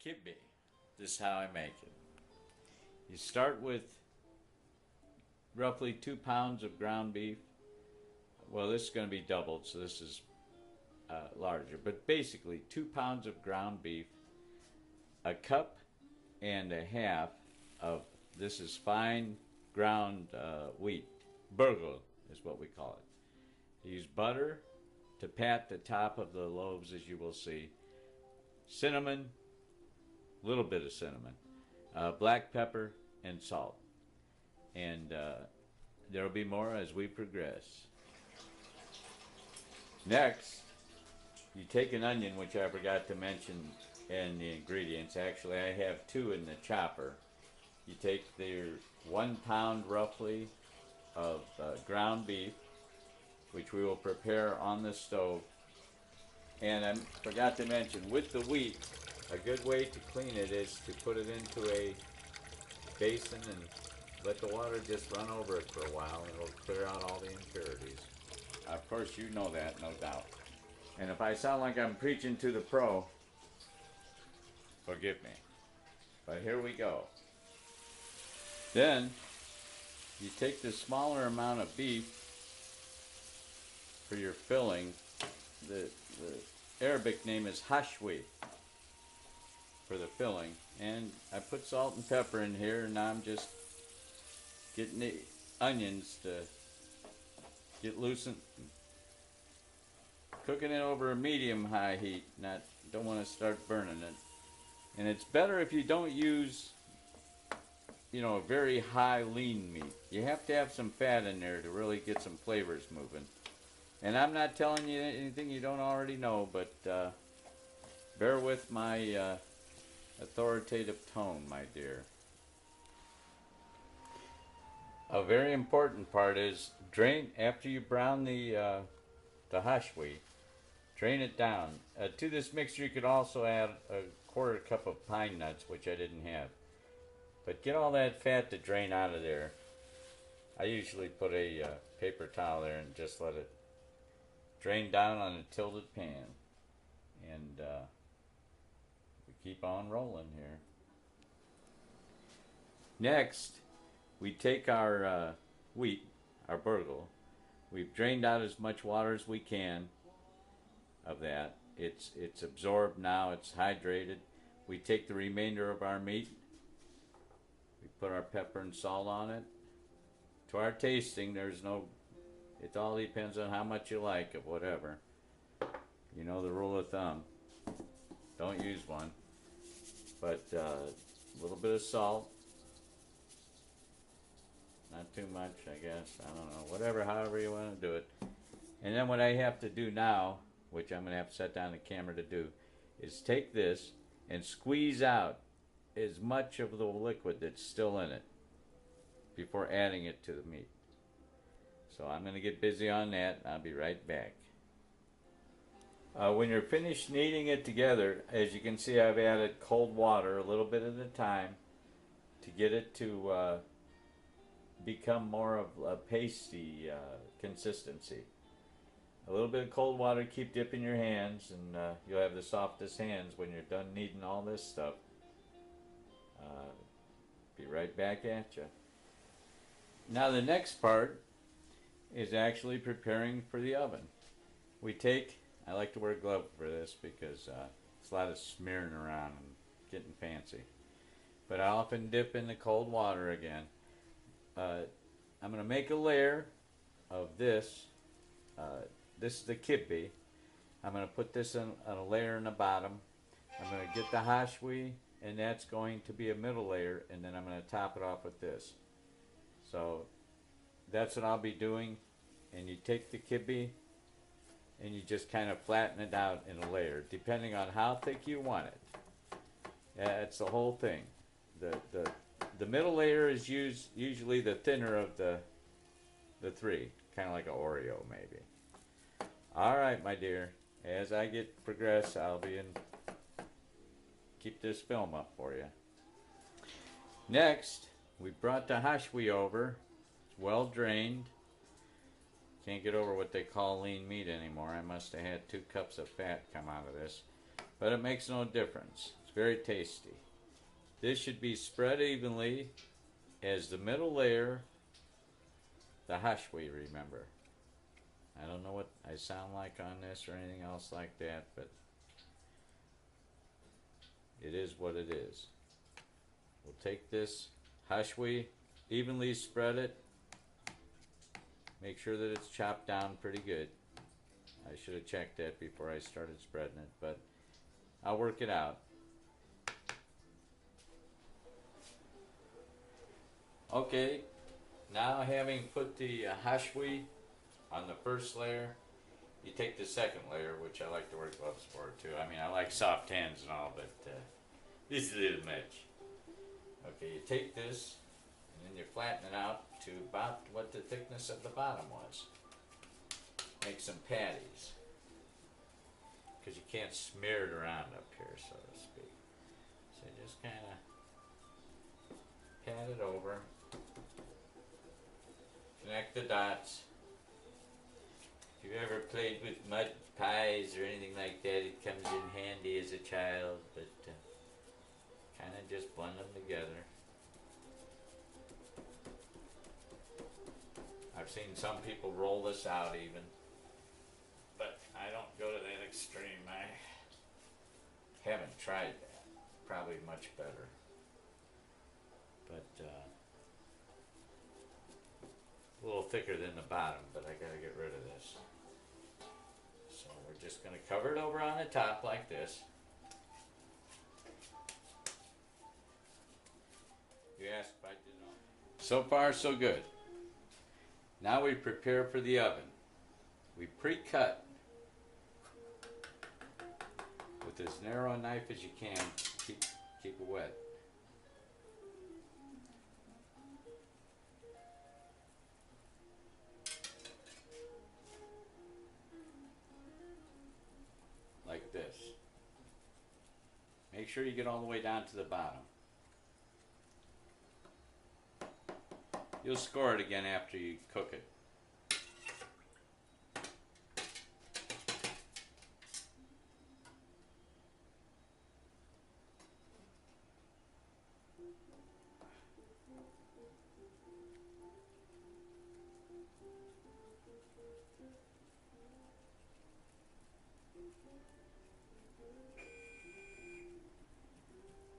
Kibbee. This is how I make it. You start with roughly 2 pounds of ground beef. Well, this is going to be doubled, so this is larger. But basically, 2 pounds of ground beef, a cup and a half of this is fine ground wheat. Burgle is what we call it. Use butter to pat the top of the loaves, as you will see. Cinnamon, a little bit of cinnamon, black pepper, and salt. And there will be more as we progress. Next, you take an onion, which I forgot to mention in the ingredients. Actually, I have 2 in the chopper. You take the 1 pound roughly of ground beef, which we will prepare on the stove. And I forgot to mention, with the wheat, a good way to clean it is to put it into a basin and let the water just run over it for a while, and it'll clear out all the impurities. Of course, you know that, no doubt. And if I sound like I'm preaching to the pro, forgive me. But here we go. Then, you take the smaller amount of beef for your filling. The Arabic name is hashwi for the filling. And I put salt and pepper in here, and now I'm just getting the onions to get loosened. Cooking it over a medium-high heat. Don't want to start burning it. And it's better if you don't use, a very high lean meat. You have to have some fat in there to really get some flavors moving. And I'm not telling you anything you don't already know, but bear with my authoritative tone, my dear. A very important part is drain after you brown the hashwi. Drain it down. To this mixture, you could also add a 1/4 cup of pine nuts, which I didn't have. But get all that fat to drain out of there. I usually put a paper towel there and just let it drain down on a tilted pan. And we keep on rolling here. Next, we take our wheat, our burgle. We've drained out as much water as we can of that. It's absorbed now, it's hydrated. We take the remainder of our meat. We put our pepper and salt on it. To our tasting, it all depends on how much you like of whatever. You know the rule of thumb. Don't use one. But a little bit of salt. Not too much, I guess. I don't know. Whatever, however you want to do it. And then what I have to do now, which I'm going to have to set down the camera to do, is take this and squeeze out as much of the liquid that's still in it before adding it to the meat. So I'm going to get busy on that. I'll be right back. When you're finished kneading it together, as you can see, I've added cold water a little bit at a time to get it to become more of a pasty consistency. A little bit of cold water, keep dipping your hands, and you'll have the softest hands when you're done kneading all this stuff. Be right back at you. Now the next part is actually preparing for the oven. I like to wear a glove for this because it's a lot of smearing around and getting fancy. But I often dip in the cold water again. I'm going to make a layer of this. This is the kibbee. I'm going to put this on a layer in the bottom. I'm going to get the hashwi, and that's going to be a middle layer, and then I'm going to top it off with this. So that's what I'll be doing. And you take the kibbee and you just kind of flatten it out in a layer, depending on how thick you want it. That's the whole thing. The middle layer is usually the thinner of the three, kind of like an Oreo maybe. All right, my dear. As I progress, I'll be keep this film up for you. Next, we brought the hashwi over. It's well drained. Can't get over what they call lean meat anymore. I must have had 2 cups of fat come out of this. But it makes no difference. It's Very tasty. This should be spread evenly as the middle layer, the hashwi, remember. I don't know what I sound like on this or anything else like that, but it is what it is. We'll take this hashwi, evenly spread it, make sure that it's chopped down pretty good. I should have checked that before I started spreading it, but I'll work it out. Okay, now having put the hashwi on the first layer, you take the second layer, which I like to wear gloves for too. I mean, I like soft hands and all, but this is a little much. Okay, you take this and then you flatten it out to about what the thickness of the bottom was. Make some patties, because you can't smear it around up here, so to speak. So just kind of pat it over, connect the dots. If you've ever played with mud pies or anything like that, it comes in handy as a child, but kind of just blend them together. I've seen some people roll this out even, but I don't go to that extreme. I haven't tried that. Probably much better. But a little thicker than the bottom, but I gotta get rid of this. So we're just gonna cover it over on the top like this. You asked if I did know. So far, so good. Now we prepare for the oven. We pre-cut with as narrow a knife as you can. Keep it wet. Like this. Make sure you get all the way down to the bottom. You'll score it again after you cook it.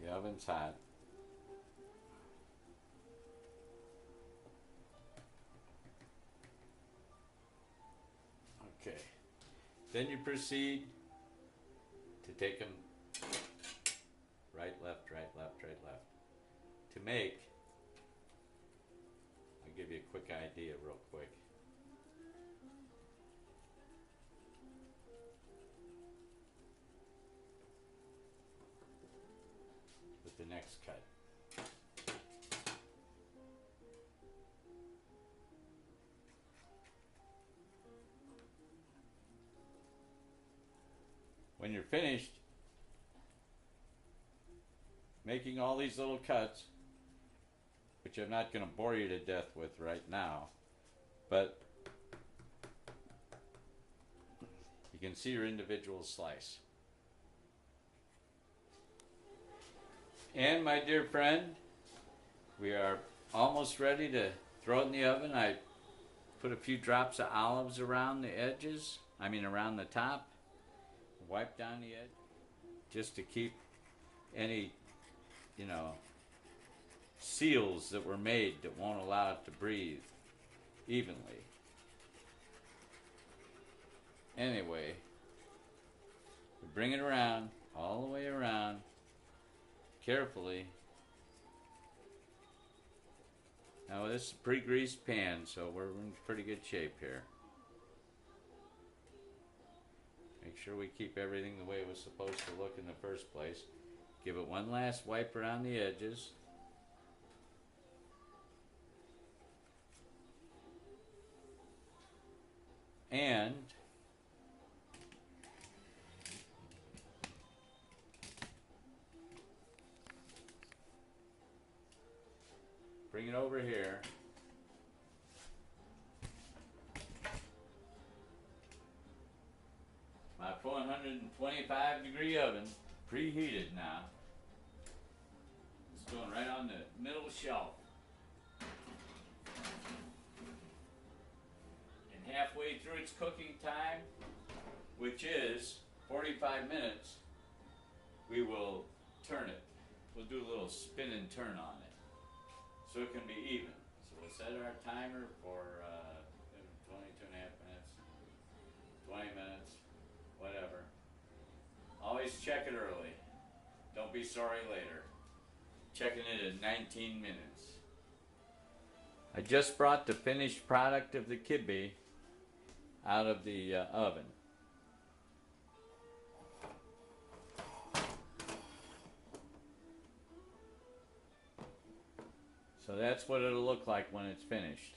The oven's hot. Okay, then you proceed to take them right, left, right, left, right, left. To make, I'll give you a quick idea real quick. With the next cut. When you're finished making all these little cuts, which I'm not going to bore you to death with right now, but you can see your individual slice. And my dear friend, we are almost ready to throw it in the oven. I put a few drops of olives around the edges, around the top. Wipe down the edge just to keep any, seals that were made that won't allow it to breathe evenly. Anyway, we bring it around, all the way around, carefully. Now this is a pre-greased pan, so we're in pretty good shape here. Make sure we keep everything the way it was supposed to look in the first place. Give it one last wipe around the edges. And bring it over here. My 425-degree oven, preheated now. going right on the middle shelf. And halfway through its cooking time, which is 45 minutes, we will turn it. We'll do a little spin and turn on it so it can be even. So we'll set our timer for 22 and a half minutes, 20 minutes, whatever. Always check it early. Don't be sorry later. Checking it at 19 minutes. I just brought the finished product of the Kibbee out of the oven. So that's what it'll look like when it's finished.